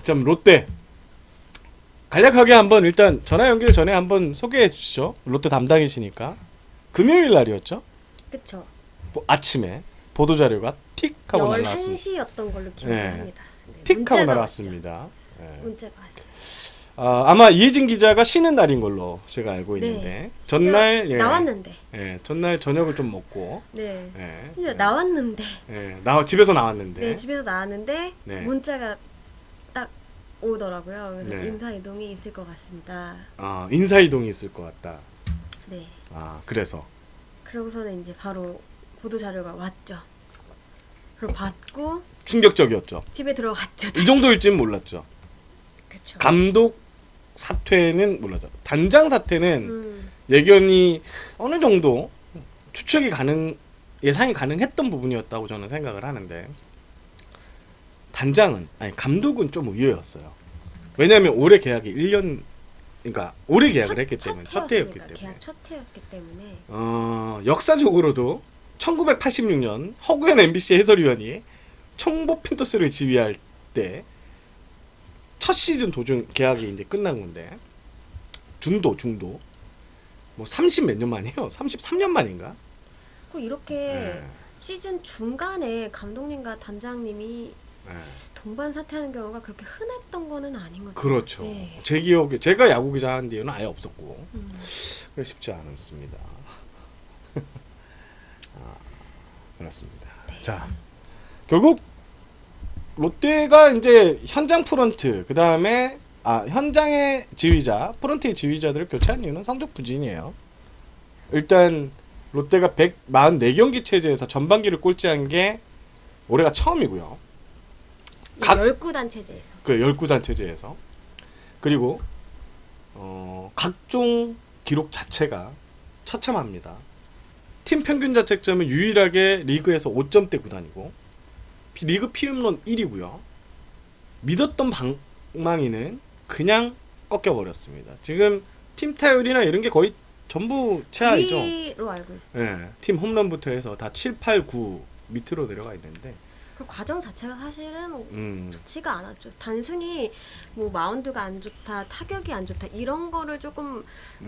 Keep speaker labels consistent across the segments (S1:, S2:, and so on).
S1: 참 롯데 간략하게 한번 일단 전화 연결 전에 한번 소개해 주시죠. 롯데 담당이시니까. 금요일 날이었죠?
S2: 그쵸.
S1: 아침에 보도 자료가 틱 하고 날라왔습니다.
S2: 11시였던 걸로 기억을
S1: 네.
S2: 합니다. 네,
S1: 틱 하고
S2: 문자가
S1: 날아왔습니다. 네.
S2: 문자가 왔어요.
S1: 아마 이혜진 기자가 쉬는 날인 걸로 제가 알고 있는데
S2: 네.
S1: 전날
S2: 나왔는데.
S1: 전날 저녁을 좀 먹고
S2: 네.
S1: 예,
S2: 심지어 나왔는데.
S1: 집에서 나왔는데
S2: 네, 집에서 나왔는데
S1: 네.
S2: 문자가 딱 오더라고요. 그래서
S1: 네.
S2: 인사 이동이 있을 것 같습니다.
S1: 인사 이동이 있을 것 같다.
S2: 네.
S1: 그래서
S2: 그러고서는 이제 바로 보도 자료가 왔죠. 그리고 받고
S1: 충격적이었죠.
S2: 집에 들어갔죠.
S1: 이 정도일지는 몰랐죠.
S2: 그쵸.
S1: 감독 사퇴는 몰랐죠. 단장 사퇴는
S2: 음,
S1: 예견이 어느 정도 예상이 가능했던 부분이었다고 저는 생각을 하는데 감독은 좀 의외였어요. 왜냐하면 올해 계약이 1년, 그러니까 올해 계약을 했기 때문에 첫 해였기 때문에.
S2: 계약 첫 해였기 때문에.
S1: 역사적으로도 1986년 허구현 MBC 해설위원이 청보 핀토스를 지휘할 때 첫 시즌 도중 계약이 이제 끝난 건데 중도 뭐 30 몇 년 만이에요. 33년 만인가?
S2: 그 이렇게
S1: 네.
S2: 시즌 중간에 감독님과 단장님이
S1: 네.
S2: 동반 사퇴하는 경우가 그렇게 흔했던 거는 아닌 것 같아요.
S1: 그렇죠.
S2: 네.
S1: 제 기억에 제가 야구 기자 한 뒤에는 아예 없었고 그래 쉽지 않았습니다. 그렇습니다.
S2: 네.
S1: 자, 결국 롯데가 이제 현장 프런트 그 다음에 현장의 지휘자 프런트의 지휘자들을 교체한 이유는 성적 부진이에요. 일단 롯데가 144경기 체제에서 전반기를 꼴찌한 게 올해가 처음이고요. 각
S2: 10구단 체제에서.
S1: 그 10구단 체제에서 그리고 각종 기록 자체가 처참합니다. 팀 평균 자책점은 유일하게 리그에서 5점대 구단이고 리그 피홈런 1위고요. 믿었던 방망이는 그냥 꺾여버렸습니다. 지금 팀 타율이나 이런 게 거의 전부 최하이죠.
S2: 9위로 알고 있어요.
S1: 네, 팀 홈런부터 해서 다 7, 8, 9 밑으로 내려가 있는데
S2: 그 과정 자체가 사실은 좋지가 않았죠. 단순히 뭐 마운드가 안 좋다, 타격이 안 좋다 이런 거를 조금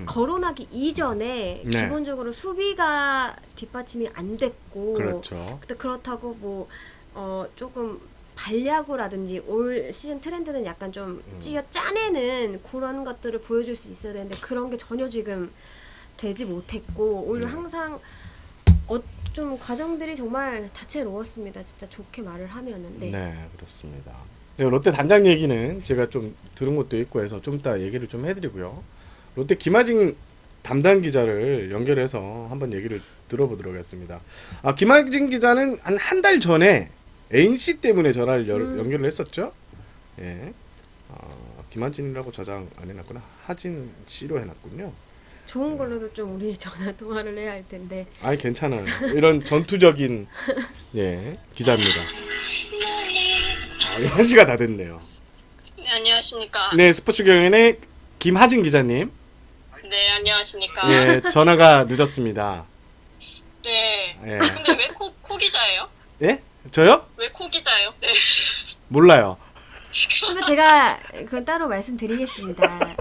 S2: 거론하기 이전에
S1: 네.
S2: 기본적으로 수비가 뒷받침이 안 됐고,
S1: 그렇죠.
S2: 그렇다고 뭐 조금 발야구라든지 올 시즌 트렌드는 약간 좀 쥐어 짜내는 그런 것들을 보여줄 수 있어야 되는데 그런 게 전혀 지금 되지 못했고 오히려 항상 좀 과정들이 정말 다채로웠습니다. 진짜 좋게 말을 하면은.
S1: 네, 그렇습니다. 네, 롯데 단장 얘기는 제가 좀 들은 것도 있고 해서 좀 이따 얘기를 좀 해드리고요. 롯데 김하진 담당 기자를 연결해서 한번 얘기를 들어보도록 하겠습니다. 김하진 기자는 한 달 전에 NC 때문에 전화를 연결을 했었죠. 예. 김하진이라고 저장 안 해놨구나. 하진 씨로 해놨군요.
S2: 좋은 걸로도 좀 우리 전화 통화를 해야 할 텐데.
S1: 아니 괜찮아요. 이런 전투적인 기자입니다. 1시가 다 됐네요.
S3: 네, 안녕하십니까.
S1: 네, 스포츠 경연의 김하진 기자님.
S3: 네, 안녕하십니까.
S1: 예, 전화가 늦었습니다.
S3: 네.
S1: 예.
S3: 근데 왜 코 기자예요?
S1: 예? 저요?
S3: 왜 코 기자예요? 네.
S1: 몰라요.
S2: 그러면 제가 그건 따로 말씀드리겠습니다.
S3: 안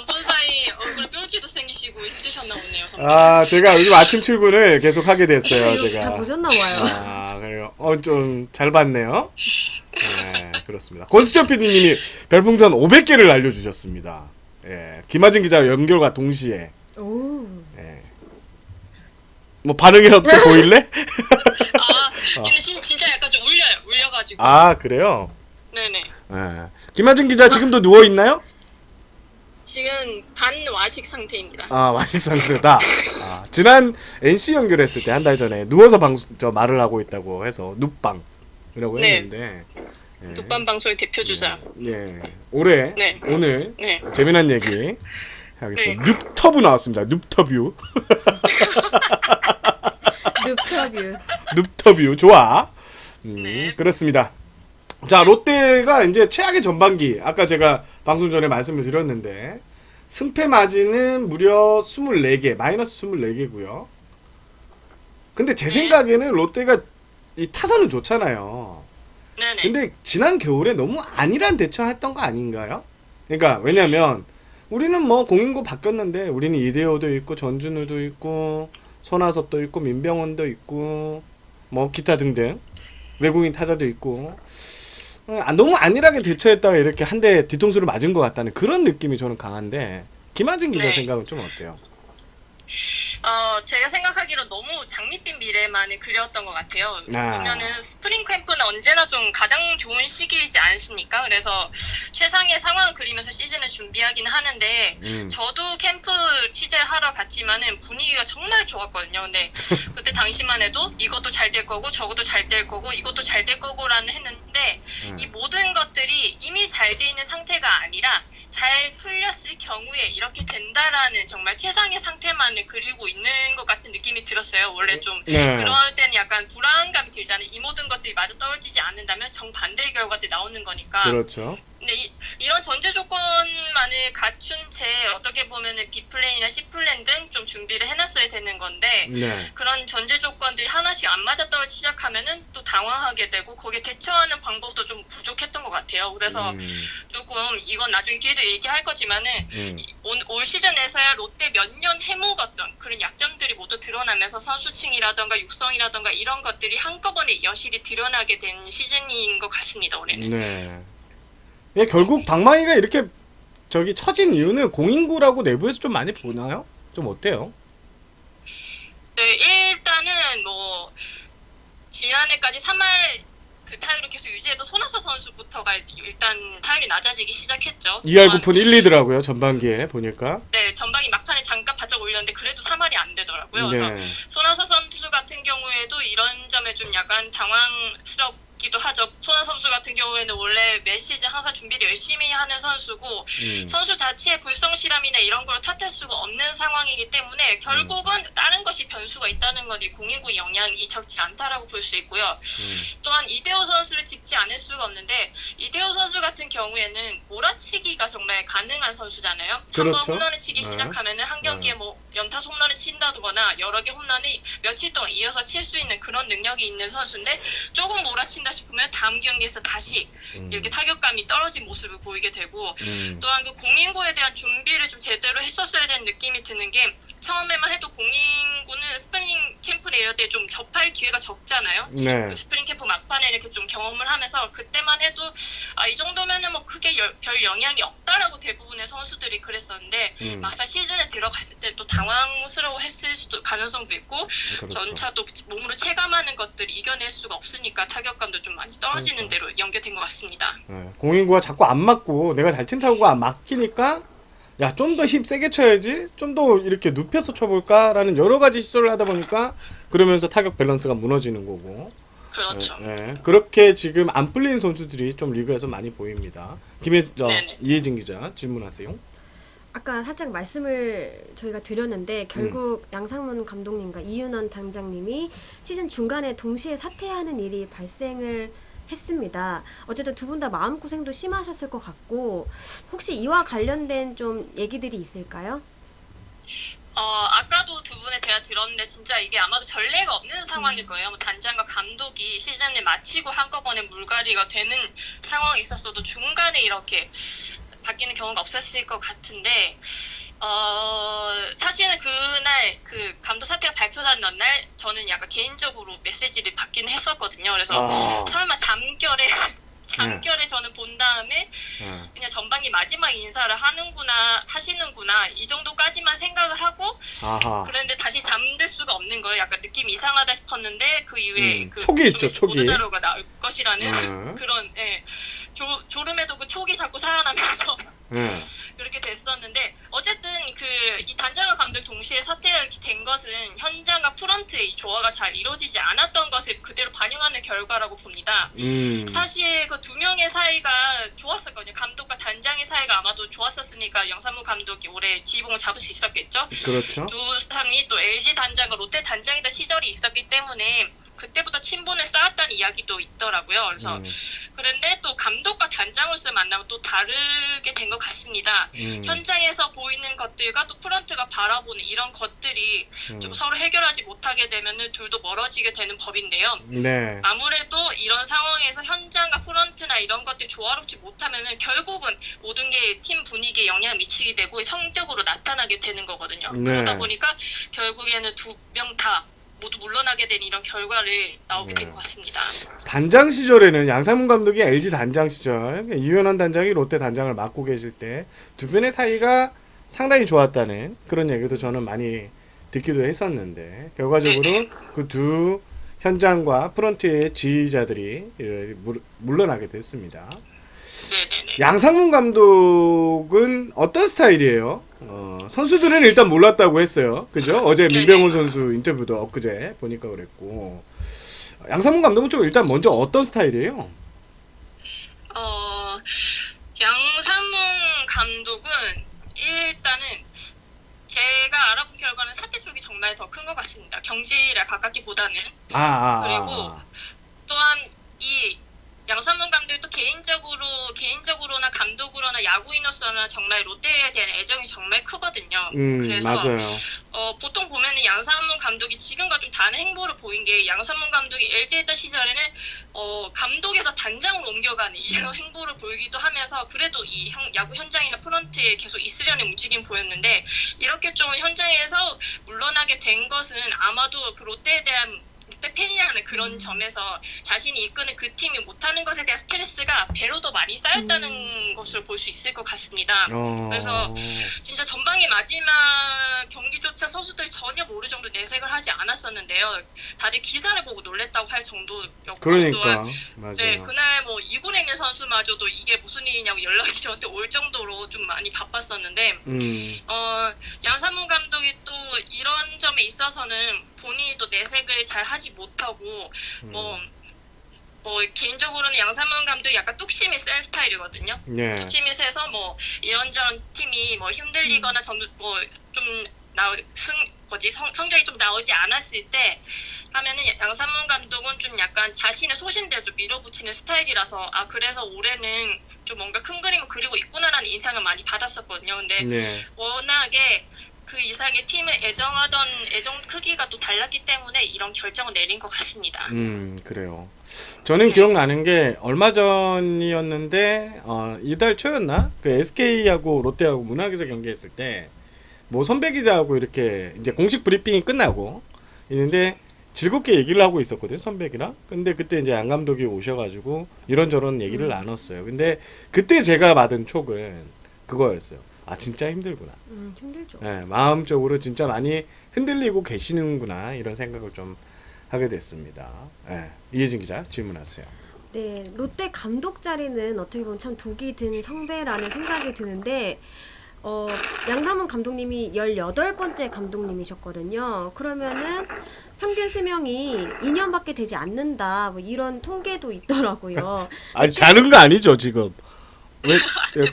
S3: 본 사이 얼굴에 뾰루지도 생기시고 힘드셨나 보네요. 정말.
S1: 제가 요즘 아침 출근을 계속 하게 됐어요,
S2: 이거
S1: 제가.
S2: 다 보셨나 봐요.
S1: 그래요. 좀 잘 봤네요. 네, 그렇습니다. 권수철 PD님이 별풍선 500개를 알려주셨습니다. 예, 김하진 기자 연결과 동시에.
S2: 오.
S1: 예. 뭐 반응이 어떻게 보일래?
S3: 지금 진짜 약간 좀 울려가지고.
S1: 그래요?
S3: 네네.
S1: 예. 김하진 기자 지금도 누워 있나요?
S3: 지금 반와식 상태입니다.
S1: 와식 상태다. 지난 NC 연결했을 때 한 달 전에 누워서 말을 하고 있다고 해서 눕방이라고
S3: 네.
S1: 했는데. 예.
S3: 눕반 방송의 대표 주자.
S1: 네.
S3: 네.
S1: 오늘
S3: 네.
S1: 재미난 얘기 하겠습니다.
S3: 네.
S1: 눕터뷰 나왔습니다. 눕터뷰.
S2: 눕터뷰.
S1: 눕터뷰 좋아.
S3: 네.
S1: 그렇습니다. 자, 롯데가 이제 최악의 전반기 아까 제가 방송 전에 말씀을 드렸는데 승패 마진은 무려 24개 마이너스 24개고요. 근데 제 생각에는 롯데가 이 타선은 좋잖아요.
S3: 네네.
S1: 근데 지난 겨울에 너무 안일한 대처했던 거 아닌가요? 그러니까 왜냐면 우리는 뭐 공인구 바뀌었는데 우리는 이대호도 있고 전준우도 있고 손아섭도 있고 민병헌도 있고 뭐 기타 등등 외국인 타자도 있고 너무 안일하게 대처했다가 이렇게 한 대 뒤통수를 맞은 것 같다는 그런 느낌이 저는 강한데 김하진 기자
S3: 네.
S1: 생각은 좀 어때요?
S3: 제가 생각하기로 너무 장밋빛 미래만을 그렸던 것 같아요.
S1: 아.
S3: 보면은 스프링 캠프는 언제나 좀 가장 좋은 시기이지 않습니까? 그래서 최상의 상황을 그리면서 시즌을 준비하긴 하는데 저도 캠프 취재를 하러 갔지만은 분위기가 정말 좋았거든요. 근데 그때 당시만 해도 이것도 잘 될 거고 저것도 잘 될 거고 이것도 잘 될 거고라는 했는데 이 모든 것들이 이미 잘 돼 있는 상태가 아니라 잘 풀렸을 경우에 이렇게 된다라는 정말 최상의 상태만을 그리고 있는 것 같은 느낌이 들었어요. 원래 좀
S1: 네.
S3: 그럴 때는 약간 불안감이 들잖아요. 이 모든 것들이 마저 떨어지지 않는다면 정반대의 결과들이 나오는 거니까.
S1: 그렇죠.
S3: 근데 이런 전제 조건만을 갖춘 채 어떻게 보면은 B플랜이나 C플랜 등 좀 준비를 해놨어야 되는 건데
S1: 네.
S3: 그런 전제 조건들이 하나씩 안 맞아떨어지기 시작하면은 또 당황하게 되고 거기에 대처하는 방법도 좀 부족했던 것 같아요. 그래서 조금 이건 나중에 기회도 얘기할 거지만은 올 시즌에서야 롯데 몇 년 해묵었던 그런 약점들이 모두 드러나면서 선수층이라던가 육성이라던가 이런 것들이 한꺼번에 여실히 드러나게 된 시즌인 것 같습니다. 올해는.
S1: 네. 예, 결국 방망이가 이렇게 저기 처진 이유는 공인구라고 내부에서 좀 많이 보나요? 좀 어때요?
S3: 네, 일단은 뭐 지난해까지 3할 그 타율을 계속 유지해도 손아섭 선수부터가 일단 타율이 낮아지기 시작했죠.
S1: 2할 9푼 1, 2더라고요. 전반기에 보니까.
S3: 네, 전방위 막판에 잠깐 바짝 올렸는데 그래도 3할이 안 되더라고요. 그래서
S1: 네.
S3: 손아섭 선수 같은 경우에도 이런 점에 좀 약간 당황스럽기도 하죠. 손아섭 선수 같은 경우에는 원래 매 시즌 항상 준비를 열심히 하는 선수고 선수 자체의 불성실함이나 이런 걸 탓할 수가 없는 상황이기 때문에 결국은 다른 것이 변수가 있다는 건 이 공인구 영향이 적지 않다라고 볼 수 있고요. 또한 이대호 선수를 짚지 않을 수가 없는데 이대호 선수 같은 경우에는 몰아치기가 정말 가능한 선수잖아요.
S1: 그렇죠.
S3: 한번 홈런을 치기
S1: 네.
S3: 시작하면은 한 경기에 뭐 연타수 홈런을 친다거나 여러 개 홈런이 며칠 동안 이어서 칠 수 있는 그런 능력이 있는 선수인데 조금 몰아친다 싶으면 다음 경기에서 다시 이렇게 타격감이 떨어진 모습을 보이게 되고 또한 그 공인구에 대한 준비를 좀 제대로 했었어야 되는 느낌이 드는 게 처음에만 해도 공인구는 스프링 캠프나 이럴 때 좀 접할 기회가 적잖아요.
S1: 네.
S3: 그 스프링 캠프 막판에 이렇게 좀 경험을 하면서 그때만 해도 이 정도면은 뭐 크게 별 영향이 없다라고 대부분의 선수들이 그랬었는데 막상 시즌에 들어갔을 때 또 당황스러워했을 수도 가능성도 있고
S1: 그렇죠.
S3: 전차도 몸으로 체감하는 것들이 이겨낼 수가 없으니까 타격감도 좀 많이 떨어지는 대로 연결된 것 같습니다.
S1: 네. 공인구가 자꾸 안 맞고 내가 잘 친 타구가 안 막히니까 야, 좀 더 힘 세게 쳐야지. 좀 더 이렇게 눕혀서 쳐볼까라는 여러 가지 시도를 하다 보니까 그러면서 타격 밸런스가 무너지는 거고.
S3: 그렇죠.
S1: 네. 그렇게 지금 안 풀리는 선수들이 좀 리그에서 많이 보입니다.
S3: 네네.
S1: 이혜진 기자 질문하세요.
S2: 아까 살짝 말씀을 저희가 드렸는데 결국 양상문 감독님과 이윤원 단장님이 시즌 중간에 동시에 사퇴하는 일이 발생을 했습니다. 어쨌든 두 분 다 마음고생도 심하셨을 것 같고 혹시 이와 관련된 좀 얘기들이 있을까요?
S3: 아까도 두 분의 대화 들었는데 진짜 이게 아마도 전례가 없는 상황일 거예요. 뭐 단장과 감독이 시즌을 마치고 한꺼번에 물갈이가 되는 상황이 있었어도 중간에 이렇게 바뀌는 경우가 없었을 것 같은데 사실은 그날 그 감독 사태가 발표된 날 저는 약간 개인적으로 메시지를 받긴 했었거든요. 그래서 설마 잠결에 저는 본 다음에 그냥 전반기 마지막 인사를 하시는구나 이 정도까지만 생각을 하고 그런데 다시 잠들 수가 없는 거예요. 약간 느낌이 이상하다 싶었는데 그 이후에 그
S1: 촉이 있죠, 촉이.
S3: 보도 자료가 나올 것이라는 그런 졸음에도 그 촉이 자꾸 살아나면서 이렇게 됐었는데 어쨌든 이 단장과 감독 동시에 사퇴가 된 것은 현장과 프런트의 이 조화가 잘 이루어지지 않았던 것을 그대로 반영하는 결과라고 봅니다. 사실 그 두 명의 사이가 좋았었거든요. 감독과 단장의 사이가 아마도 좋았었으니까 영상무 감독이 올해 지휘봉을 잡을 수 있었겠죠.
S1: 그렇죠.
S3: 두 사람이 또 LG 단장과 롯데 단장이던 시절이 있었기 때문에 그때부터 친분을 쌓았다는 이야기도 있더라고요. 그래서 그런데 또 감독과 단장으로서 만나면 또 다르게 된 것 같습니다. 현장에서 보이는 것들과 또 프런트가 바라보는 이런 것들이 좀 서로 해결하지 못하게 되면은 둘도 멀어지게 되는 법인데요.
S1: 네.
S3: 아무래도 이런 상황에서 현장과 프런트나 이런 것들이 조화롭지 못하면은 결국은 모든 게 팀 분위기에 영향을 미치게 되고 성적으로 나타나게 되는 거거든요.
S1: 네.
S3: 그러다 보니까 결국에는 두 명 다 모두 물러나게 된 이런 결과를 나오게 된 것 같습니다.
S1: 단장 시절에는 양상문 감독이 LG 단장 시절, 이현원 단장이 롯데 단장을 맡고 계실 때 두 분의 사이가 상당히 좋았다는 그런 얘기도 저는 많이 듣기도 했었는데 결과적으로 그 두 현장과 프런트의 지휘자들이 물러나게 됐습니다.
S3: 네네네.
S1: 양상문 감독은 어떤 스타일이에요? 선수들은 일단 몰랐다고 했어요. 그죠? 어제 민병훈 선수 인터뷰도 엊그제 보니까 그랬고. 양상문 감독은 좀 일단 먼저 어떤 스타일이에요?
S3: 양상문 감독은 일단은 제가 알아본 결과는 사태 쪽이 정말 더 큰 것 같습니다. 경질에 가깝기보다는. 그리고 또한 이 양상문 감독도 개인적으로나 감독으로나 야구인으로서나 정말 롯데에 대한 애정이 정말 크거든요. 그래서
S1: 맞아요.
S3: 보통 보면은 양상문 감독이 지금과 좀 다른 행보를 보인 게 양상문 감독이 LG에 있던 시절에는 감독에서 단장으로 옮겨가는 이런 행보를 보이기도 하면서 그래도 이 야구 현장이나 프런트에 계속 있으려는 움직임 보였는데 이렇게 좀 현장에서 물러나게 된 것은 아마도 그 롯데에 대한 롯데 팬이라는 그런 점에서 자신이 이끄는 그 팀이 못하는 것에 대한 스트레스가 배로 더 많이 쌓였다는 것을 볼 수 있을 것 같습니다. 그래서 진짜 전반기 마지막 경기조차 선수들이 전혀 모를 정도 내색을 하지 않았었는데요. 다들 기사를 보고 놀랬다고 할 정도였고
S1: 그러니까
S3: 또한
S1: 맞아요.
S3: 네, 그날 뭐 2군에 있는 선수마저도 이게 무슨 일이냐고 연락이 저한테 올 정도로 좀 많이 바빴었는데 양상문 감독이 또 이런 점에 있어서는 본인이 또 내색을 잘 하지 못하고 뭐 개인적으로는 양상문 감독이 약간 뚝심이 센 스타일이거든요.
S1: 네.
S3: 뚝심이 세서 뭐 이런저런 팀이 뭐 힘들리거나 성적이 좀 나오지 않았을 때 하면은 양상문 감독은 좀 약간 자신의 소신대로 좀 밀어붙이는 스타일이라서 그래서 올해는 좀 뭔가 큰 그림을 그리고 있구나라는 인상을 많이 받았었거든요. 근데 워낙에 그 이상의 팀을 애정하던 애정 크기가 또 달랐기 때문에 이런 결정을 내린 것 같습니다.
S1: 그래요. 저는 기억나는 게 얼마 전이었는데 이달 초였나? 그 SK하고 롯데하고 문학에서 경기했을 때 뭐 선배 기자하고 이렇게 이제 공식 브리핑이 끝나고 있는데 즐겁게 얘기를 하고 있었거든 선배기랑. 근데 그때 이제 양 감독이 오셔가지고 이런저런 얘기를 나눴어요. 근데 그때 제가 받은 촉은 그거였어요. 진짜 힘들구나.
S2: 힘들죠.
S1: 네, 마음적으로 진짜 많이 흔들리고 계시는구나 이런 생각을 좀 하게 됐습니다. 네, 이혜진 기자 질문하세요.
S2: 네, 롯데 감독 자리는 어떻게 보면 참 독이 든 성배라는 생각이 드는데 양상문 감독님이 18번째 감독님이셨거든요. 그러면은 평균 수명이 2년밖에 되지 않는다. 뭐 이런 통계도 있더라고요.
S1: 자는 거 아니죠 지금? 왜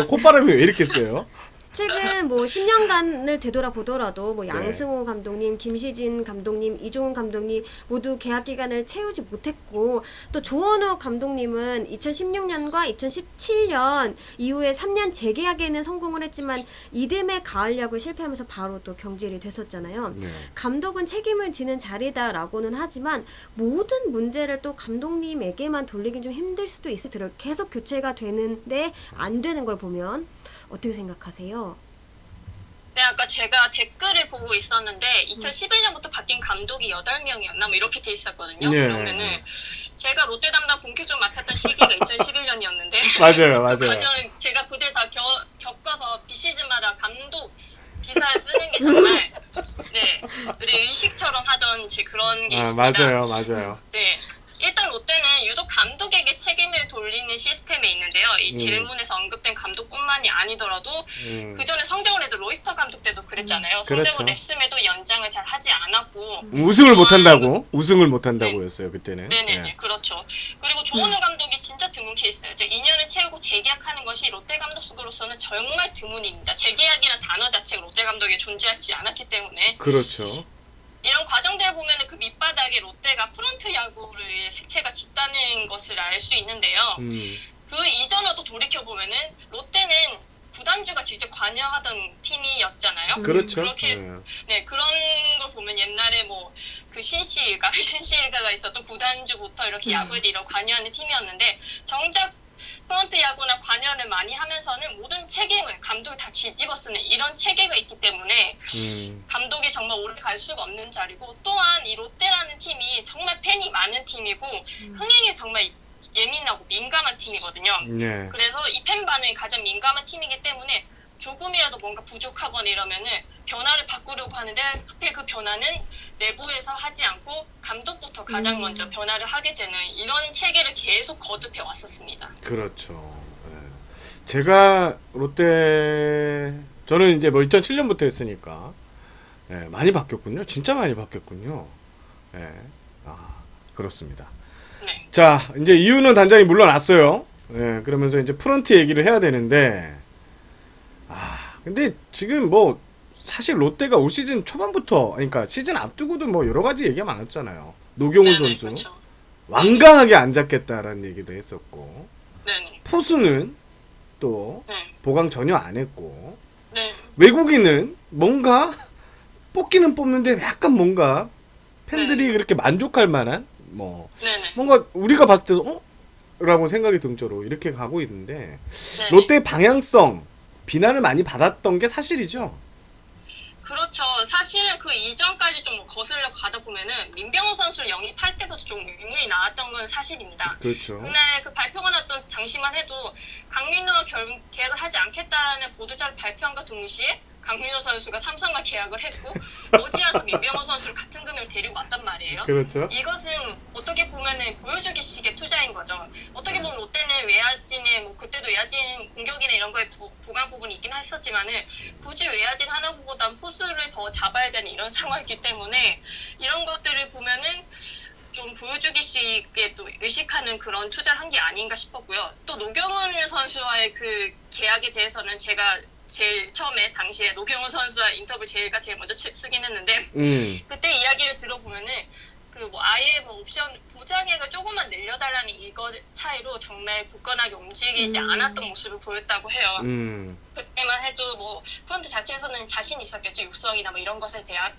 S1: 콧바람이 왜 이렇게 세요?
S2: 최근 뭐 10년간을 되돌아보더라도 뭐 양승호 감독님, 김시진 감독님, 이종훈 감독님 모두 계약 기간을 채우지 못했고 또 조원호 감독님은 2016년과 2017년 이후에 3년 재계약에는 성공을 했지만 이듬해 가을 야구에 실패하면서 바로 또 경질이 됐었잖아요. 감독은 책임을 지는 자리다라고는 하지만 모든 문제를 또 감독님에게만 돌리긴 좀 힘들 수도 있을 테요. 계속 교체가 되는데 안 되는 걸 보면 어떻게 생각하세요?
S3: 네, 아까 제가 댓글을 보고 있었는데 2011년부터 바뀐 감독이 8명이었나 뭐 이렇게 돼 있었거든요. 그러면은 제가 롯데 담당 본캐좀 맡았던 시기가 2011년이었는데
S1: 맞아요.
S3: 그 과정을 제가 그때 다 겪어서 비시즌마다 감독 기사를 쓰는 게 정말 우리 의식처럼 하던 그런 게 있습니다.
S1: 맞아요.
S3: 네. 일단 롯데는 유독 감독에게 책임을 돌리는 시스템에 있는데요. 이 질문에서 언급된 감독뿐만이 아니더라도 그 전에 성적을 내도 로이스터 감독 때도 그랬잖아요. 성적을 냈음에도 연장을 잘 하지 않았고
S1: 우승을 못한다고 했어요 그때는.
S3: 네네네 그렇죠. 그리고 조원호 감독이 진짜 드문 케이스예요. 2년을 채우고 재계약하는 것이 롯데 감독으로서는 정말 드문입니다. 재계약이라는 단어 자체가 롯데 감독에 존재하지 않았기 때문에.
S1: 그렇죠.
S3: 이런 이런 과정들을 보면은 그 밑바닥에 롯데가 프런트 야구를 색채가 짙다는 것을 알 수 있는데요. 그 이전으로 돌이켜 보면은 롯데는 구단주가 직접 관여하던 팀이었잖아요.
S1: 그렇죠.
S3: 그렇게 네 그런 걸 보면 옛날에 뭐 그 신시일가가 있었던 구단주부터 이렇게 야구에 이런 관여하는 팀이었는데 정작 프런트 야구나 관여를 많이 하면서는 모든 책임을 감독이 다 뒤집어쓰는 이런 체계가 있기 때문에 감독이 정말 오래 갈 수가 없는 자리고 또한 이 롯데라는 팀이 정말 팬이 많은 팀이고 흥행에 정말 예민하고 민감한 팀이거든요.
S1: 예.
S3: 그래서 이 팬반에 가장 민감한 팀이기 때문에 조금이라도 뭔가 부족하거나 이러면은 변화를 바꾸려고 하는데 하필 그 변화는 내부에서 하지 않고 감독부터 가장 먼저 변화를 하게 되는 이런 체계를 계속 거듭해 왔었습니다.
S1: 그렇죠. 예. 제가 롯데 저는 이제 뭐 2007년부터 했으니까 예, 많이 바뀌었군요. 진짜 많이 바뀌었군요. 예. 아, 그렇습니다.
S3: 네.
S1: 자, 이제 이유는 단장이 물러났어요. 예, 그러면서 이제 프런트 얘기를 해야 되는데, 근데 지금 뭐, 사실 롯데가 올 시즌 초반부터, 그러니까 시즌 앞두고도 뭐 여러 가지 얘기가 많았잖아요. 노경훈
S3: 네네,
S1: 선수,
S3: 그렇죠.
S1: 완강하게 안 잡겠다라는 얘기도 했었고,
S3: 네네.
S1: 포수는 또
S3: 네.
S1: 보강 전혀 안 했고,
S3: 네.
S1: 외국인은 뭔가 뽑기는 뽑는데 약간 뭔가 팬들이
S3: 네.
S1: 그렇게 만족할 만한, 뭐,
S3: 네네.
S1: 뭔가 우리가 봤을 때도 라고 생각이 등저로 이렇게 가고 있는데
S3: 네네.
S1: 롯데의 방향성 비난을 많이 받았던 게 사실이죠.
S3: 그렇죠. 사실은 그 이전까지 좀 거슬러 가다 보면은 민병호 선수를 영입할 때부터 좀 의문이 나왔던 건 사실입니다.
S1: 그렇죠.
S3: 그날 그 발표가 났던 당시만 해도 강민호와 계약을 하지 않겠다라는 보도자를 발표한과 동시에 강민호 선수가 삼성과 계약을 했고 머지않아서 민병호 선수를 같은 금액을 데리고 왔단 말이에요.
S1: 그렇죠.
S3: 이것은 어떻게 보면은 보여주기식의 투자인 거죠. 어떻게 보면 롯데는 외야진에 뭐 그때도 외야진 공격이나 이런 거에 보강 부분이 있긴 했었지만은 굳이 외야진 하나보단 포수를 더 잡아야 되는 이런 상황이기 때문에 이런 것들을 보면은 좀 보여주기식에 또 의식하는 그런 투자를 한 게 아닌가 싶었고요. 또 노경은 선수와의 그 계약에 대해서는 제가 제일 처음에 당시에 노경훈 선수와 인터뷰 제일 먼저 쓰긴 했는데 그때 이야기를 들어보면은 그 뭐 아예 뭐 옵션 보장액을 조금만 늘려달라는 이거 차이로 정말 굳건하게 움직이지 않았던 모습을 보였다고 해요. 그때만 해도 뭐 프런트 자체에서는 자신이 있었겠죠. 육성이나 뭐 이런 것에 대한.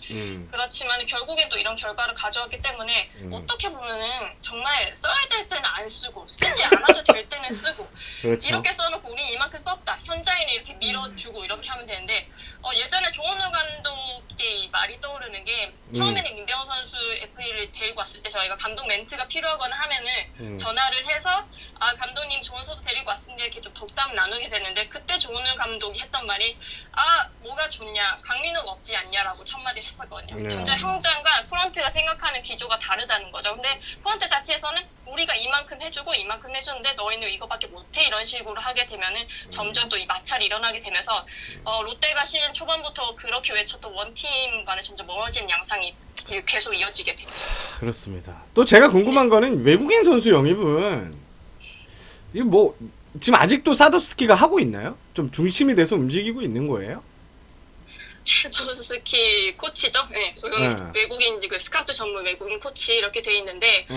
S3: 그렇지만 결국엔 또 이런 결과를 가져왔기 때문에 어떻게 보면은 정말 써야 될 때는 안 쓰고 쓰지 않아도 될 때는 쓰고
S1: 그렇죠.
S3: 이렇게 써놓고 우린 이만큼 썼다. 현장인을 이렇게 밀어주고 이렇게 하면 되는데 예전에 조원우 감독의 이 말이 떠오르는 게 처음에는 민병호 선수 FA를 데리고 왔을 때 저희가 감독 멘트가 필요하거나 하면은 전화를 해서 감독님 조원 선수 데리고 왔습니다 이렇게 좀 덕담 나누게 되는데 그때 조원우 감독이 했던 말이 뭐가 좋냐 강민호가 없지 않냐라고 첫마디를 했었거든요. 진짜 현장과 프런트가 생각하는 기조가 다르다는 거죠. 근데 프런트 자체에서는 우리가 이만큼 해주고 이만큼 해주는데 너희는 이거밖에 못해 이런 식으로 하게 되면은 점점 또 이 마찰이 일어나게 되면서 롯데가 시즌 초반부터 그렇게 외쳤던 원팀과는 점점 멀어지는 양상이 계속 이어지게 됐죠.
S1: 그렇습니다. 또 제가 궁금한 거는 외국인 선수 영입은 이거 뭐 지금 아직도 사도스키가 하고 있나요? 좀 중심이 돼서 움직이고 있는 거예요?
S3: 사도스키 코치죠. 네, 외국인 그 스카우트 전문 외국인 코치 이렇게 돼 있는데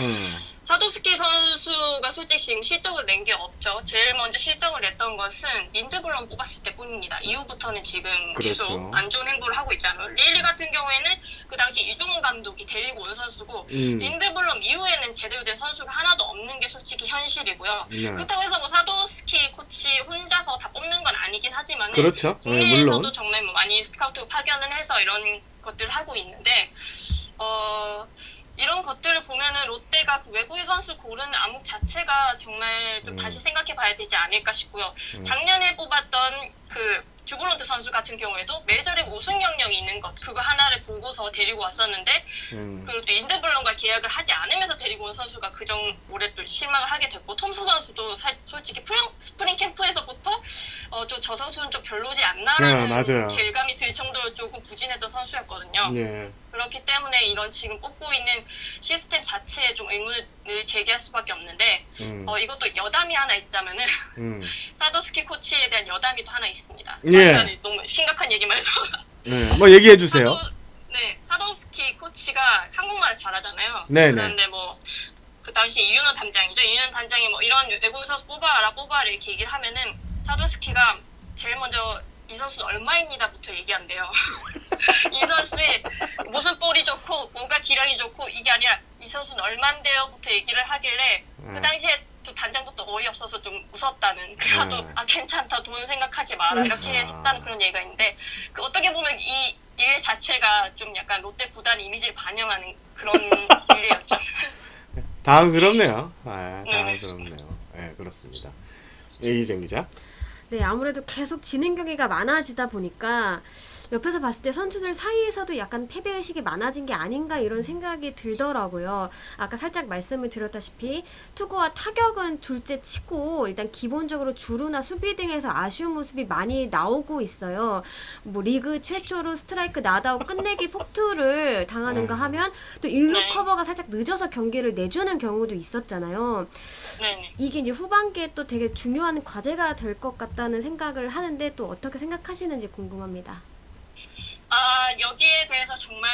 S3: 사도스키 선수가 솔직히 지금 실적을 낸 게 없죠. 제일 먼저 실적을 냈던 것은 린드블럼 뽑았을 때뿐입니다. 이후부터는 지금
S1: 그렇죠.
S3: 계속 안 좋은 행보를 하고 있잖아요. 릴리 같은 경우에는 그 당시 이종훈 감독이 데리고 온 선수고 린드블럼 이후에는 제대로 된 선수가 하나도 없는 게 솔직히 현실이고요. 그렇다고 해서 뭐 사도스키 코치 혼자서 다 뽑는 건 아니긴 하지만
S1: 그렇죠.
S3: 국내에서도
S1: 물론.
S3: 정말 많이 스카우트 파견을 해서 이런 것들을 하고 있는데 이런 것들을 보면은 롯데가 그 외국인 선수 고르는 암묵 자체가 정말 좀 다시 생각해 봐야 되지 않을까 싶고요. 작년에 뽑았던 그 주브론트 선수 같은 경우에도 메이저리그 우승 경력이 있는 것 그거 하나를 보고서 데리고 왔었는데 그리고 또 인드블럼과 계약을 하지 않으면서 데리고 온 선수가 그정 올해 또 실망을 하게 됐고 톰스 선수도 솔직히 스프링 캠프에서부터 좀 저 선수는 좀 별로지 않나라는
S1: 맞아요.
S3: 결감이 들 정도로 조금 부진했던 선수였거든요.
S1: 예.
S3: 그렇기 때문에 이런 지금 뽑고 있는 시스템 자체에 좀 의문을 제기할 수밖에 없는데 이것도 여담이 하나 있다면은 사도스키 코치에 대한 여담이 또 하나 있습니다.
S1: 예.
S3: 완전히 너무 심각한 얘기만 해서
S1: 뭐 얘기해 주세요.
S3: 사도스키 코치 거치가 한국말을 잘하잖아요.
S1: 네네.
S3: 그런데 뭐 그 당시 이윤호 단장이죠. 이윤호 단장이 뭐 이런 외국 선수 뽑아라 이렇게 얘기를 하면은 사도스키가 제일 먼저 이 선수는 얼마입니다부터 얘기한대요. 이 선수의 무슨 볼이 좋고 뭐가 기량이 좋고 이게 아니라 이 선수는 얼만데요부터 얘기를 하길래 그 당시에 또 단장도 또 어이없어서 좀 웃었다는. 그래도 아 괜찮다 돈 생각하지 마라 이렇게 했다는 그런 얘기가 있는데 그 어떻게 보면 이 일 자체가 좀 약간 롯데 구단 이미지를 반영하는 그런 일이었죠.
S1: 당황스럽네요. 당황스럽네요. 네, 그렇습니다. 이기정 기자.
S2: 네, 아무래도 계속 지는 경기가 많아지다 보니까 옆에서 봤을 때 선수들 사이에서도 약간 패배의식이 많아진 게 아닌가 이런 생각이 들더라고요. 아까 살짝 말씀을 드렸다시피 투구와 타격은 둘째 치고 일단 기본적으로 주루나 수비 등에서 아쉬운 모습이 많이 나오고 있어요. 뭐 리그 최초로 스트라이크 나다고 끝내기 폭투를 당하는가 하면 또 1루 커버가 살짝 늦어서 경기를 내주는 경우도 있었잖아요.
S3: 네네.
S2: 이게 이제 후반기에 또 되게 중요한 과제가 될 것 같다는 생각을 하는데 또 어떻게 생각하시는지 궁금합니다.
S3: 아 여기에 대해서 정말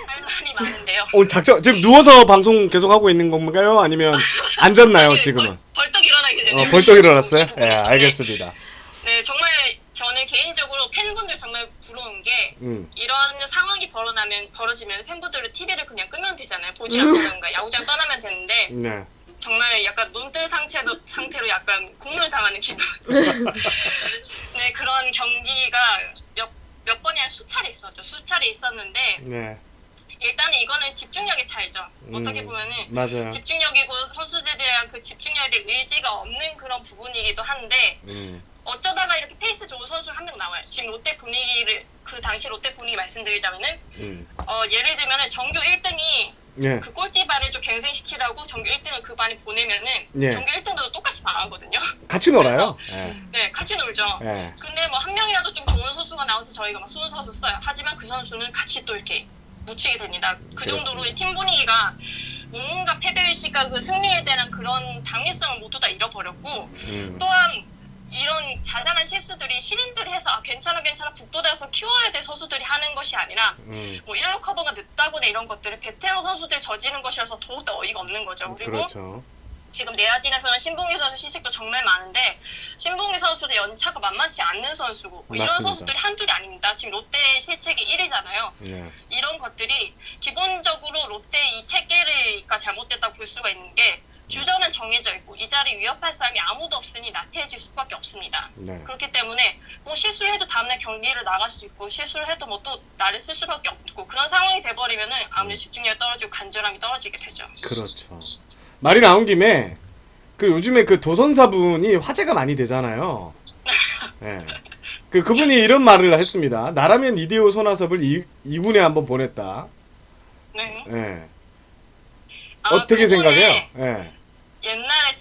S3: 할 말이 많은데요.
S1: 오늘 지금 누워서 방송 계속 하고 있는 건가요? 아니면 앉았나요,
S3: 아니,
S1: 지금은?
S3: 벌떡 일어나게 되네요.
S1: 벌떡 일어났어요?
S3: 이 부분이
S1: 예,
S3: 정말,
S1: 알겠습니다.
S3: 네, 정말 저는 개인적으로 팬분들 정말 부러운 게 이런 상황이 벌어지면 팬분들은 TV를 그냥 끄면 되잖아요. 보지 않는가 야구장 떠나면 되는데
S1: 네.
S3: 정말 약간 눈뜬 상태로 약간 공을 당하는 기분. 네, 그런 경기가 몇 번이 아니라 수차례 있었죠. 수차례 있었는데
S1: 네.
S3: 일단은 이거는 집중력의 차이죠. 어떻게 보면은
S1: 맞아요.
S3: 집중력이고 선수들에 대한 그 집중력에 대한 의지가 없는 그런 부분이기도 한데 어쩌다가 이렇게 페이스 좋은 선수 한 명 나와요. 지금 롯데 분위기를 그 당시 롯데 분위기 말씀드리자면은 예를 들면은 정규 1등이
S1: 네.
S3: 그 꼴찌반을 좀 갱생시키라고 정규 1등을 그 반에 보내면은
S1: 네.
S3: 정규 1등도 똑같이 망하거든요.
S1: 같이 놀아요. 네.
S3: 네, 같이 놀죠.
S1: 네.
S3: 근데 뭐 한 명이라도 좀 좋은 선수가 나와서 저희가 막 순서서 써요. 하지만 그 선수는 같이 또 이렇게 묻히게 됩니다. 그 정도로 이 팀 분위기가 뭔가 패배의식과 그 승리에 대한 그런 당위성을 모두 다 잃어버렸고 또한 이런 자잘한 실수들이 신인들이 해서 아 괜찮아 북돋아서 키워야 될 선수들이 하는 것이 아니라 뭐 1루 커버가 늦다거나 이런 것들을 베테랑 선수들이 저지른 것이라서 더욱더 어이가 없는 거죠. 그리고
S1: 그렇죠.
S3: 지금 내야진에서는 신봉기 선수 시식도 정말 많은데 신봉기 선수도 연차가 만만치 않는 선수고 뭐 이런
S1: 맞습니다.
S3: 선수들이 한둘이 아닙니다. 지금 롯데의 실책이 1위잖아요.
S1: 네.
S3: 이런 것들이 기본적으로 롯데 이 체계가 잘못됐다고 볼 수가 있는 게 주전은 정해져 있고 이 자리 위협할 사람이 아무도 없으니 나태해질 수밖에 없습니다.
S1: 네.
S3: 그렇기 때문에 뭐 실수를 해도 다음날 경기를 나갈 수 있고 실수를 해도 뭐 또 나를 쓸 수밖에 없고 그런 상황이 돼버리면은 아무래도 집중력이 떨어지고 간절함이 떨어지게 되죠.
S1: 그렇죠. 말이 나온 김에 그 요즘에 그 도선사분이 화제가 많이 되잖아요. 네. 그분이 이런 말을 했습니다. 나라면 이대호 손아섭을 2군에 한번 보냈다.
S3: 네.
S1: 네.
S3: 아,
S1: 어떻게
S3: 그분의
S1: 생각해요? 네.
S3: 옛날에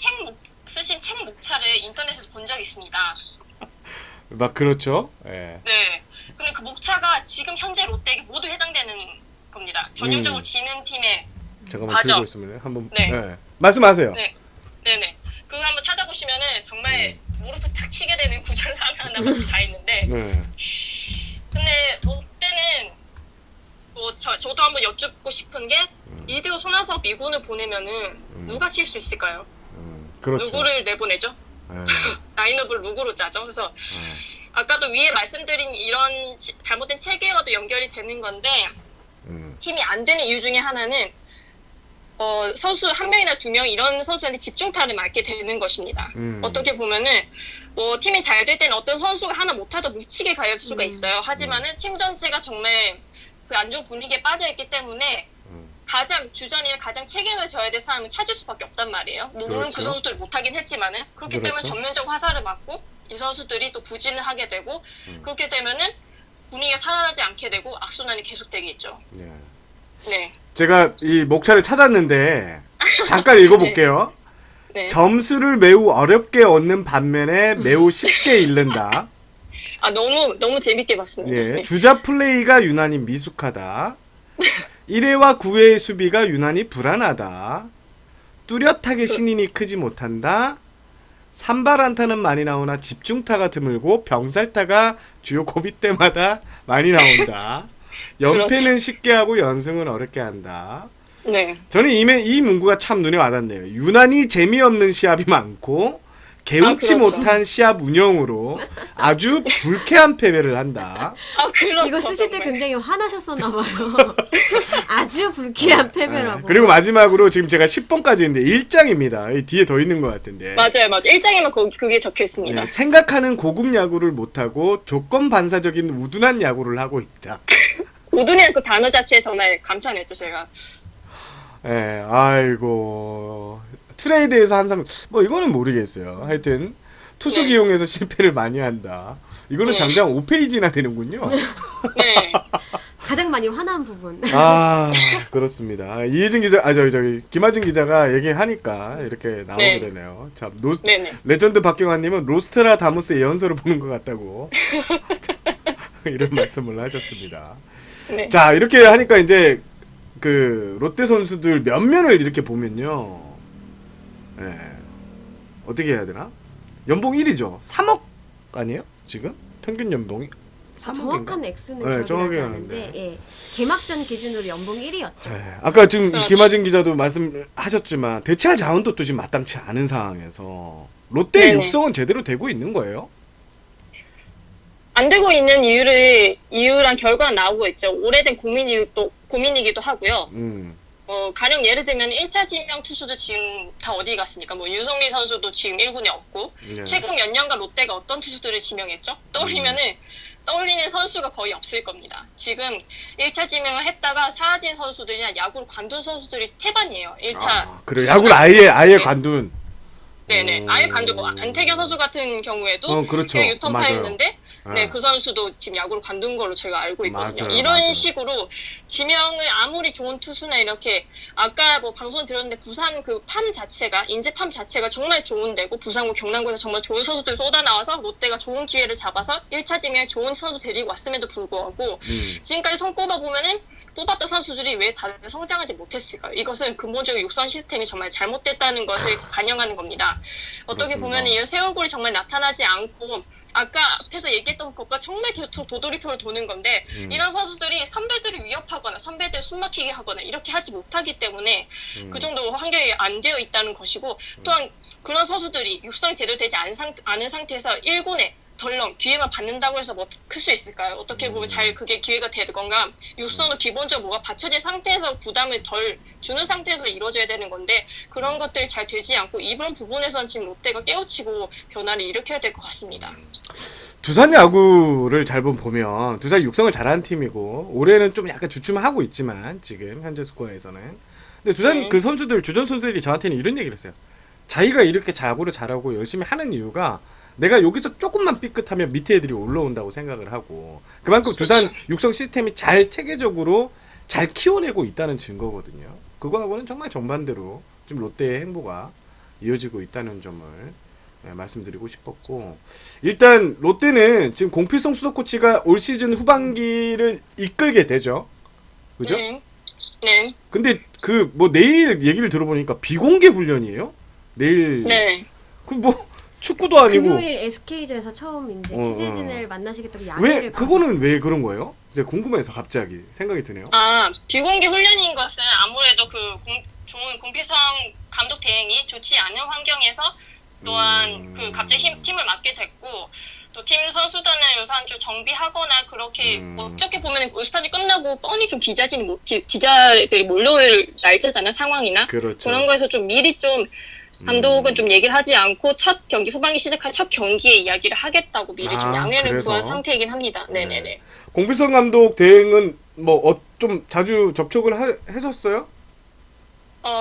S3: 쓰신 책 목차를 인터넷에서 본 적이 있습니다.
S1: 막 그렇죠. 네.
S3: 네. 근데 그 목차가 지금 현재 롯데에게 모두 해당되는 겁니다. 전형적으로 지는 팀의
S1: 잠깐만
S3: 맞아.
S1: 들고 있으면 한번
S3: 네.
S1: 말씀하세요.
S3: 네. 네네. 그거 한번 찾아보시면은 정말 무릎을 탁 치게 되는 구절 하나하나 다 있는데
S1: 네.
S3: 근데 롯데는 뭐 저도 한번 여쭙고 싶은 게 이대호 손아섭 2군을 보내면은 누가 칠 수 있을까요?
S1: 그렇죠.
S3: 누구를 내보내죠?
S1: 네.
S3: 라인업을 누구로 짜죠? 그래서 아까도 위에 말씀드린 이런 잘못된 체계와도 연결이 되는 건데 팀이 안 되는 이유 중에 하나는 선수 한 명이나 두 명 이런 선수한테 집중타를 맞게 되는 것입니다. 어떻게 보면은 뭐 팀이 잘 될 때는 어떤 선수가 하나 못하다 묻히게 갈 수가 있어요. 하지만은 팀 전체가 정말 그 안 좋은 분위기에 빠져있기 때문에 가장 주전이나 가장 책임을 져야 될 사람을 찾을 수밖에 없단 말이에요. 뭐 물론
S1: 그렇죠.
S3: 그 선수들이 못하긴 했지만은 그렇기 때문에
S1: 그렇죠.
S3: 전면적 화살을 맞고 이 선수들이 또 부진을 하게 되고 그렇게 되면은 분위기가 살아나지 않게 되고 악순환이 계속되겠죠.
S1: 네.
S3: 네.
S1: 제가 이 목차를 찾았는데 잠깐 읽어볼게요.
S3: 네.
S1: 점수를 매우 어렵게 얻는 반면에 매우 쉽게 잃는다.
S3: 아 너무 재밌게 봤습니다.
S1: 예,
S3: 네.
S1: 주자 플레이가 유난히 미숙하다. 1회와 9회의 수비가 유난히 불안하다. 뚜렷하게 신인이 크지 못한다. 산발 안타는 많이 나오나 집중타가 드물고 병살타가 주요 고비 때마다 많이 나온다. 연패는 쉽게 하고 연승은 어렵게 한다.
S3: 네.
S1: 저는 이 문구가 참 눈에 와닿네요. 유난히 재미없는 시합이 많고 개운치
S3: 그렇죠.
S1: 못한 시합 운영으로 아주 불쾌한 패배를 한다.
S3: 그렇죠.
S2: 이거 쓰실 때
S3: 정말.
S2: 굉장히 화나셨었나 봐요. 아주 불쾌한 패배라고.
S1: 그리고 마지막으로 지금 제가 10번까지 있는데 1장입니다. 뒤에 더 있는 것 같은데.
S3: 맞아요. 1장에만 그게 적혀 있습니다.
S1: 생각하는 고급 야구를 못하고 조건 반사적인 우둔한 야구를 하고 있다.
S3: 우둔이라는 그 단어 자체에 정말 감탄했죠, 제가.
S1: 예, 아이고. 트레이드에서 항상 뭐 이거는 모르겠어요. 하여튼 투수
S3: 네.
S1: 기용해서 실패를 많이 한다. 이거는
S3: 네.
S1: 장장 5페이지나 되는군요.
S3: 네.
S2: 가장 많이 화난 부분.
S1: 아, 그렇습니다. 이혜진 기자, 저기 김하진 기자가 얘기하니까 이렇게 나오게
S3: 네.
S1: 되네요. 참,
S3: 네네.
S1: 레전드 박경환님은 로스트라 다무스의 연설을 보는 것 같다고 이런 말씀을 하셨습니다.
S3: 네.
S1: 자, 이렇게 하니까 이제 그 롯데 선수들 면면을 이렇게 보면요. 예. 어떻게 해야 되나? 연봉 1위죠. 3억 아니에요? 지금? 평균 연봉이 3억인가?
S2: 정확한 X는
S1: 네,
S2: 기억이
S1: 정확히
S2: 나지
S1: 아는데.
S2: 않는데 예. 개막전 기준으로 연봉 1위였죠.
S1: 예. 아까 지금
S3: 그렇지.
S1: 김하진 기자도 말씀하셨지만 대체할 자원도 또 지금 마땅치 않은 상황에서 롯데
S3: 네네.
S1: 육성은 제대로 되고 있는 거예요?
S3: 안 되고 있는 이유랑 결과가 나오고 있죠. 오래된 고민이기도 하고요. 가령 예를 들면 1차 지명 투수도 지금 다 어디 갔습니까? 뭐 유성민 선수도 지금 1군에 없고
S1: 네.
S3: 최근 몇 년간 롯데가 어떤 투수들을 지명했죠? 떠올리는 선수가 거의 없을 겁니다. 지금 1차 지명을 했다가 사라진 선수들이나 야구를 관둔 선수들이 태반이에요. 1차.
S1: 그래 야구를 아예 관둔.
S3: 네네. 아예 관두고 안태경 선수 같은 경우에도
S1: 그렇죠.
S3: 유턴파였는데
S1: 맞아요.
S3: 네, 그 선수도 지금 야구를 관둔 걸로 제가 알고 있거든요.
S1: 맞아요,
S3: 이런
S1: 맞아요.
S3: 식으로 지명을 아무리 좋은 투수나 이렇게 아까 뭐 방송 들었는데 부산 그 팜 자체가 인재 팜 자체가 정말 좋은 데고 부산고 경남고에서 정말 좋은 선수들 쏟아 나와서 롯데가 좋은 기회를 잡아서 1차 지명에 좋은 선수 데리고 왔음에도 불구하고 지금까지 손꼽아 보면은 뽑았던 선수들이 왜 다들 성장하지 못했을까요? 이것은 근본적인 육성 시스템이 정말 잘못됐다는 것을 반영하는 겁니다. 어떻게
S1: 그렇습니다.
S3: 보면 이 새 얼굴이 정말 나타나지 않고 아까 앞에서 얘기했던 것과 정말 계속 도돌이표를 도는 건데 이런 선수들이 선배들을 위협하거나 선배들 숨막히게 하거나 이렇게 하지 못하기 때문에 그 정도 환경이 안 되어 있다는 것이고 또한 그런 선수들이 육성 제대로 되지 않은 상태에서 1군에 덜렁 기회만 받는다고 해서 뭐 클 수 있을까요? 어떻게 보면 잘 그게 기회가 되는 건가? 육성은 기본적으로 뭐가 받쳐진 상태에서 부담을 덜 주는 상태에서 이루어져야 되는 건데 그런 것들이 잘 되지 않고 이런 부분에서는 지금 롯데가 깨우치고 변화를 일으켜야 될 것 같습니다.
S1: 두산 야구를 잘 보면 두산 육성을 잘하는 팀이고 올해는 좀 약간 주춤하고 있지만 지금 현재 스코어에서는 근데 두산
S3: 네.
S1: 그 선수들 주전 선수들이 저한테는 이런 얘기를 했어요. 자기가 이렇게 야구를 잘하고 열심히 하는 이유가 내가 여기서 조금만 삐끗하면 밑에 애들이 올라온다고 생각을 하고 그만큼 두산 육성 시스템이 잘 체계적으로 잘 키워내고 있다는 증거거든요. 그거하고는 정말 정반대로 좀 롯데의 행보가 이어지고 있다는 점을 말씀드리고 싶었고 일단 롯데는 지금 공필성 수석 코치가 올 시즌 후반기를 이끌게 되죠. 그죠?
S3: 네. 네.
S1: 근데 그 뭐 내일 얘기를 들어보니까 비공개 훈련이에요? 내일
S3: 네.
S1: 그 뭐 축구도 아니고
S2: 금요일 SK전에서 처음 이제 취재진을 만나시겠다고
S1: 왜
S2: 야유를
S1: 그거는 왜 그런 거예요? 이제 궁금해서 갑자기 생각이 드네요.
S3: 비공개 훈련인 것은 아무래도 좋은 공필성 감독 대행이 좋지 않은 환경에서 또한 그 갑자기 팀을 맡게 됐고 또 팀 선수단을 우선 좀 정비하거나 그렇게 어떻게 보면 올스타전 끝나고 뻔히 좀 기자들이 몰려올 날짜잖아요 상황이나
S1: 그렇죠.
S3: 그런 거에서 좀 미리 좀 감독은 좀 얘기를 하지 않고 첫 경기 후반기 시작할 첫 경기에 이야기를 하겠다고 미리 좀 양해를
S1: 그래서?
S3: 구한 상태이긴 합니다. 네네네.
S1: 공필성 감독 대행은 뭐 좀 자주 접촉을 했었어요?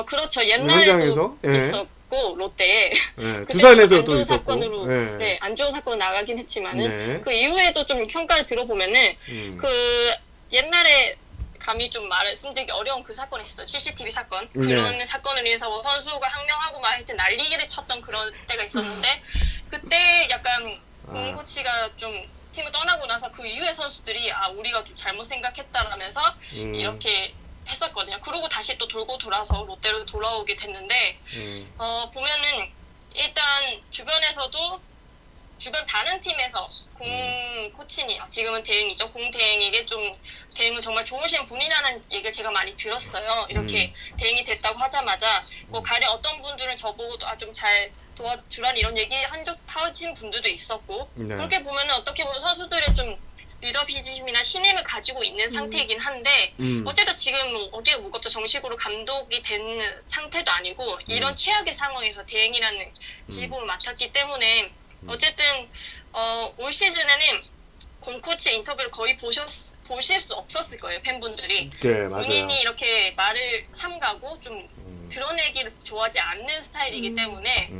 S3: 그렇죠.
S1: 현장에서?
S3: 옛날에도
S1: 예.
S3: 있었고 롯데에
S1: 네,
S3: 그때
S1: 두산에서도
S3: 안 좋은
S1: 있었고.
S3: 사건으로
S1: 네.
S3: 안 좋은 사건으로 나가긴 했지만은
S1: 네.
S3: 그 이후에도 좀 평가를 들어보면은 그 옛날에 감히 좀 말씀드리기 어려운 그 사건이 있었어요. CCTV 사건.
S1: 네.
S3: 그런 사건을 위해서 뭐 선수가 항명하고 막 하여튼 난리를 쳤던 그런 때가 있었는데 그때 약간 공 코치가 좀 팀을 떠나고 나서 그 이후에 선수들이 우리가 좀 잘못 생각했다라면서 이렇게 했었거든요. 그리고 다시 또 돌고 돌아서 롯데로 돌아오게 됐는데 보면은 일단 주변에서도 주변 다른 팀에서 공 코치니 지금은 대행이죠. 공 대행에게 좀 대행은 정말 좋으신 분이라는 얘기를 제가 많이 들었어요. 이렇게 대행이 됐다고 하자마자 뭐 가령 어떤 분들은 저보고 좀 잘 도와주란 이런 얘기 하신 분들도 있었고
S1: 네.
S3: 그렇게 보면은 어떻게 보면 선수들의 좀 리더십이나 신임을 가지고 있는 상태이긴 한데 어쨌든 지금 뭐 어디에 무겁죠. 정식으로 감독이 된 상태도 아니고 이런 최악의 상황에서 대행이라는 지휘봉을 맡았기 때문에 어쨌든 올 시즌에는 공코치 인터뷰를 거의 보실 수 없었을 거예요. 팬분들이.
S1: 네, 맞아요.
S3: 본인이 이렇게 말을 삼가고 좀 드러내기를 좋아하지 않는 스타일이기 때문에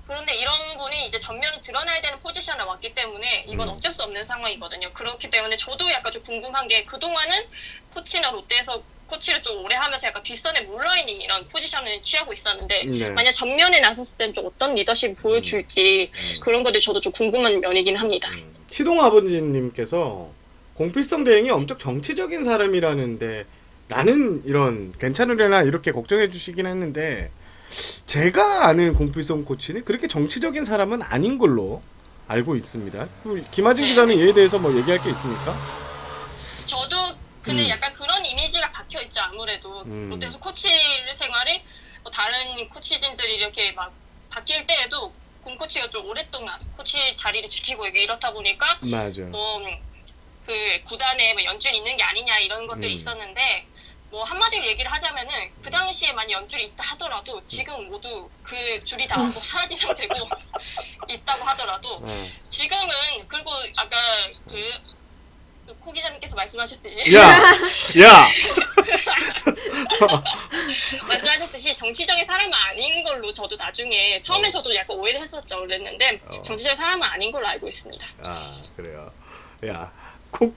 S3: 그런데 이런 분이 이제 전면을 드러나야 되는 포지션에 왔기 때문에 이건 어쩔 수 없는 상황이거든요. 그렇기 때문에 저도 약간 좀 궁금한 게 그동안은 코치나 롯데에서 코치를 좀 오래 하면서 약간 뒷선에 물러있는 이런 포지션을 취하고 있었는데
S1: 네.
S3: 만약 전면에 나섰을 때는 좀 어떤 리더십을 보여줄지 그런 것들 저도 좀 궁금한 면이긴 합니다.
S1: 희동 아버지님께서 공필성 대행이 엄청 정치적인 사람이라는데 라는 이런 괜찮으려나 이렇게 걱정해 주시긴 했는데 제가 아는 공필성 코치는 그렇게 정치적인 사람은 아닌 걸로 알고 있습니다. 김하진 기자는 이에 대해서 뭐 얘기할 게 있습니까?
S3: 저도 근데 약간 그런 이미지가 박혀 있죠. 아무래도 롯데에서 코치 생활이 뭐 다른 코치진들이 이렇게 막 바뀔 때에도 공 코치가 좀 오랫동안 코치 자리를 지키고 이렇다 보니까
S1: 맞아.
S3: 뭐 그 구단에 뭐 연줄이 있는 게 아니냐 이런 것들이 있었는데 뭐 한마디로 얘기를 하자면은 그 당시에 만약 연줄이 있다 하더라도 지금 모두 그 줄이 다 뭐 사라진 상태고 있다고 하더라도 지금은 그리고 아까 코 기자님께서 말씀하셨듯이
S1: 야!
S3: 말씀하셨듯이 정치적인 사람은 아닌 걸로 저도 나중에 처음에 저도 약간 오해를 했었죠. 그랬는데 정치적인 사람은 아닌 걸로 알고 있습니다.
S1: 아, 그래요. 야,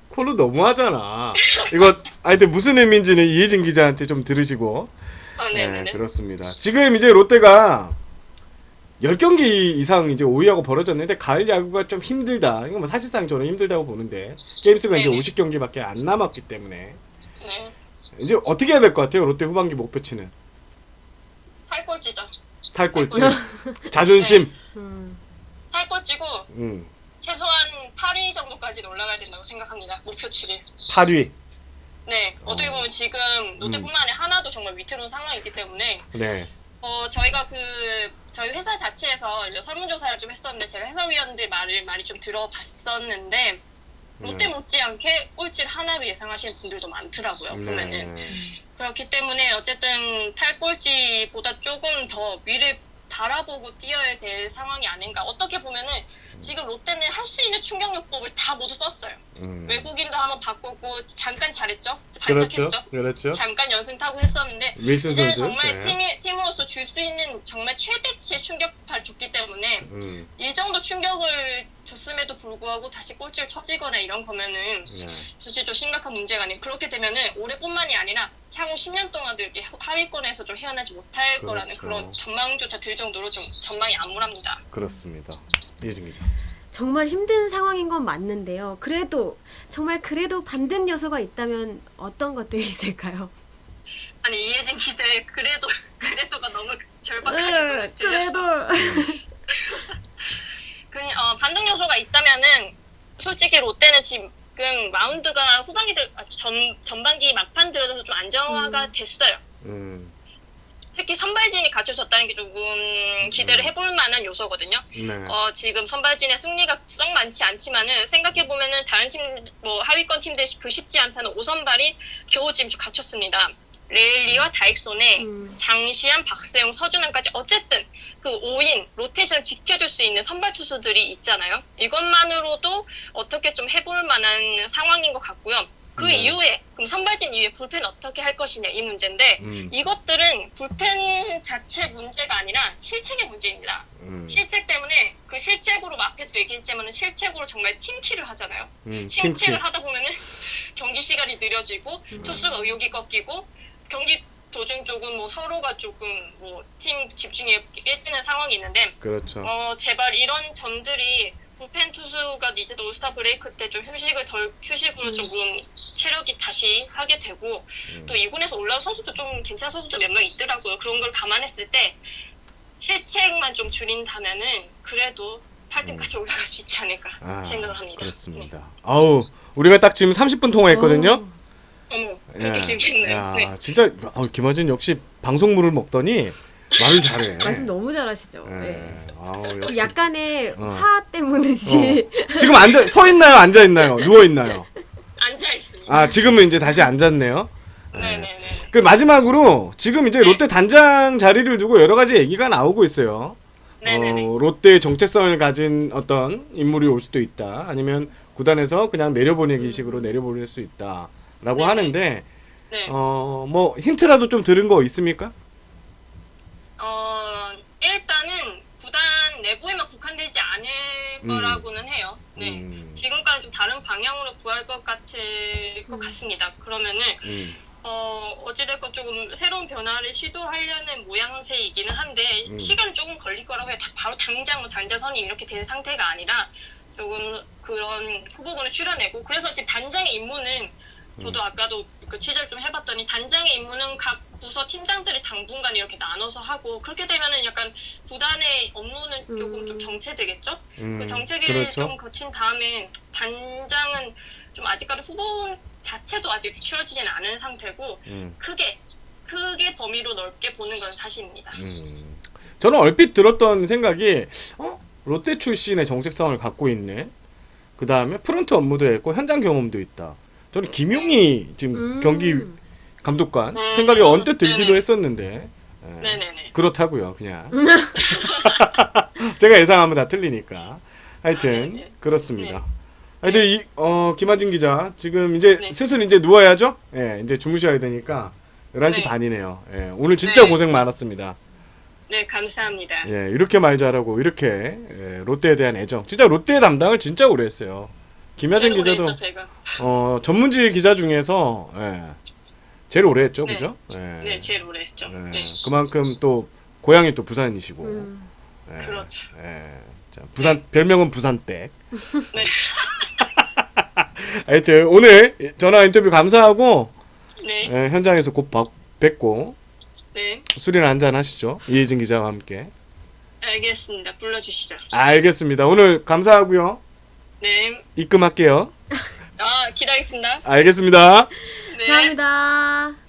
S1: 코로 너무하잖아. 이거 하여튼 무슨 의미인지는 이혜진 기자한테 좀 들으시고.
S3: 네네네.
S1: 그렇습니다. 지금 이제 롯데가 10경기 이상 이제 5위하고 벌어졌는데 가을 야구가 좀 힘들다. 이거 뭐 사실상 저는 힘들다고 보는데 게임 수가 이제
S3: 네네.
S1: 50경기밖에 안 남았기 때문에
S3: 네.
S1: 이제 어떻게 해야 될 것 같아요? 롯데 후반기 목표치는
S3: 탈꼴찌죠.
S1: 탈꼴찌, 자존심.
S3: 탈꼴찌고
S1: 음.
S3: 최소한 8위 정도까지는 올라가야 된다고 생각합니다. 목표치를.
S1: 8위.
S3: 네. 어떻게 보면 지금 롯데뿐만 아니라 하나도 정말 위태로운 상황이기 때문에
S1: 네.
S3: 저희가 저희 회사 자체에서 이제 설문조사를 좀 했었는데 제가 해설위원들 말을 많이 좀 들어봤었는데 롯데 못지않게 꼴찌를 하나로 예상하시는 분들도 많더라고요. 보면은. 그렇기 때문에 어쨌든 탈꼴찌보다 조금 더 위를 바라보고 뛰어야 될 상황이 아닌가. 어떻게 보면은 지금 롯데는 할 수 있는 충격요법을 다 모두 썼어요. 외국인도 한번 바꾸고 잠깐 잘했죠. 반짝했죠.
S1: 그렇죠.
S3: 잠깐 연승 타고 했었는데
S1: 윌슨
S3: 이제는
S1: 선수.
S3: 정말
S1: 네.
S3: 팀으로서 줄 수 있는 정말 최대치의 충격파를 줬기 때문에 이 정도 충격을 줬음에도 불구하고 다시 꼴찌를 쳐지거나 이런 거면은 사실 좀 심각한 문제가 아니에요. 그렇게 되면은 올해뿐만이 아니라 향후 10년 동안도 이렇게 하위권에서 좀 헤어나지 못할 거라는 그런 전망조차 들 정도로 좀 전망이 암울합니다.
S1: 그렇습니다. 이혜진 기자.
S2: 정말 힘든 상황인 건 맞는데요. 정말 그래도 반등 요소가 있다면 어떤 것들이 있을까요?
S3: 아니 이혜진 기자의 그래도가 너무 절박하게
S2: 그래도
S3: 반등 요소가 있다면은 솔직히 롯데는 지금 마운드가 전반기 막판 들어서 좀 안정화가 됐어요. 특히 선발진이 갖춰졌다는 게 조금 기대를 해볼 만한 요소거든요.
S1: 네.
S3: 지금 선발진의 승리가 썩 많지 않지만은 생각해보면은 다른 팀, 뭐 하위권 팀들 그 쉽지 않다는 5선발이 겨우 지금 갖췄습니다. 레일리와 다익손에 장시환, 박세웅, 서준환까지 어쨌든 그 5인 로테이션을 지켜줄 수 있는 선발 투수들이 있잖아요. 이것만으로도 어떻게 좀 해볼 만한 상황인 것 같고요. 그 이후에 그럼 선발진 이후에 불펜 어떻게 할 것이냐 이 문제인데 이것들은 불펜 자체 문제가 아니라 실책의 문제입니다. 실책 때문에 그 실책으로 앞에도 얘기했지만 실책으로 정말 팀킬을 하잖아요. 팀킬을 하다 보면은 경기 시간이 느려지고 투수가 의욕이 꺾이고 경기 도중 조금 뭐 서로가 조금 뭐 팀 집중이 깨지는 상황이 있는데
S1: 그렇죠.
S3: 제발 이런 점들이 불펜 투수가 이제 올스타 브레이크 때 좀 휴식으로 조금 체력이 다시 하게 되고 또 2군에서 올라온 선수도 좀 괜찮은 선수도 몇 명 있더라고요. 그런 걸 감안했을 때 실책만 좀 줄인다면은 그래도 8등까지 올라갈 수 있지 않을까 생각을 합니다.
S1: 그렇습니다. 아우, 우리가 딱 지금 30분 통화했거든요.
S3: 어머, 그렇게 재밌네요.
S1: 야,
S3: 네.
S1: 진짜 김하진 역시 방송물을 먹더니 말을 잘해.
S2: 말씀 너무 잘하시죠.
S1: 예.
S2: 네.
S1: 아우, 역시.
S2: 약간의 화 때문이지.
S1: 지금 서 있나요? 앉아 있나요? 누워 있나요?
S3: 앉아 있습니다.
S1: 아, 지금은 이제 다시 앉았네요.
S3: 네네네.
S1: 그 마지막으로 지금 이제 롯데 단장 자리를 두고 여러 가지 얘기가 나오고 있어요.
S3: 네네네.
S1: 롯데의 정체성을 가진 어떤 인물이 올 수도 있다. 아니면 구단에서 그냥 내려보내기식으로 내려보낼 수 있다라고
S3: 네네.
S1: 하는데
S3: 네.
S1: 뭐 힌트라도 좀 들은 거 있습니까?
S3: 일단은 구단 내부에만 국한되지 않을 거라고는 해요. 네. 지금과는 좀 다른 방향으로 구할 것 같습니다. 그러면은 어찌됐건 조금 새로운 변화를 시도하려는 모양새이기는 한데 시간은 조금 걸릴 거라고 해요. 바로 당장 뭐 단자선이 이렇게 된 상태가 아니라 조금 그런 후보군을 추려내고 그래서 지금 단장의 임무는 저도 아까도 그 취재를 좀 해봤더니 단장의 임무는 각 부서 팀장들이 당분간 이렇게 나눠서 하고 그렇게 되면은 약간 구단의 업무는 조금 좀 정체되겠죠? 그 정체기를
S1: 그렇죠.
S3: 좀 거친 다음에 단장은 좀 아직까지 후보 자체도 아직 키워지진 않은 상태고 크게 범위로 넓게 보는 건 사실입니다.
S1: 저는 얼핏 들었던 생각이 롯데 출신의 정체성을 갖고 있는 그 다음에 프런트 업무도 했고 현장 경험도 있다. 저는 김용희 지금 경기 감독관 생각이 언뜻 들기도
S3: 네네.
S1: 했었는데
S3: 네네네.
S1: 그렇다고요 그냥 제가 예상하면 다 틀리니까 하여튼
S3: 네네.
S1: 그렇습니다. 하여튼 김하진 기자 지금 이제
S3: 네.
S1: 슬슬 이제 누워야죠. 예, 이제 주무셔야 되니까 11시
S3: 네.
S1: 반이네요. 예, 오늘 진짜
S3: 네.
S1: 고생 많았습니다.
S3: 네, 감사합니다.
S1: 예, 이렇게 말 잘하고 이렇게 롯데에 대한 애정. 진짜 롯데 담당을 진짜 오래 했어요. 김하진
S3: 제일 오래
S1: 기자도
S3: 했죠, 제가.
S1: 전문지 기자 중에서 제일 오래 했죠,
S3: 네.
S1: 그죠?
S3: 네, 제일 오래 했죠. 네.
S1: 그만큼 또 고향이 또 부산이시고.
S3: 그렇죠.
S1: 자, 부산 별명은 부산댁.
S3: 네.
S1: 하여튼 오늘 전화 인터뷰 감사하고
S3: 네.
S1: 현장에서 곧 뵙고
S3: 네.
S1: 술이나 한잔 하시죠. 이혜진 기자와 함께.
S3: 알겠습니다. 불러주시죠.
S1: 알겠습니다. 오늘 감사하고요.
S3: 네.
S1: 입금할게요.
S3: 기다리겠습니다.
S1: 알겠습니다.
S3: 네.
S2: 감사합니다.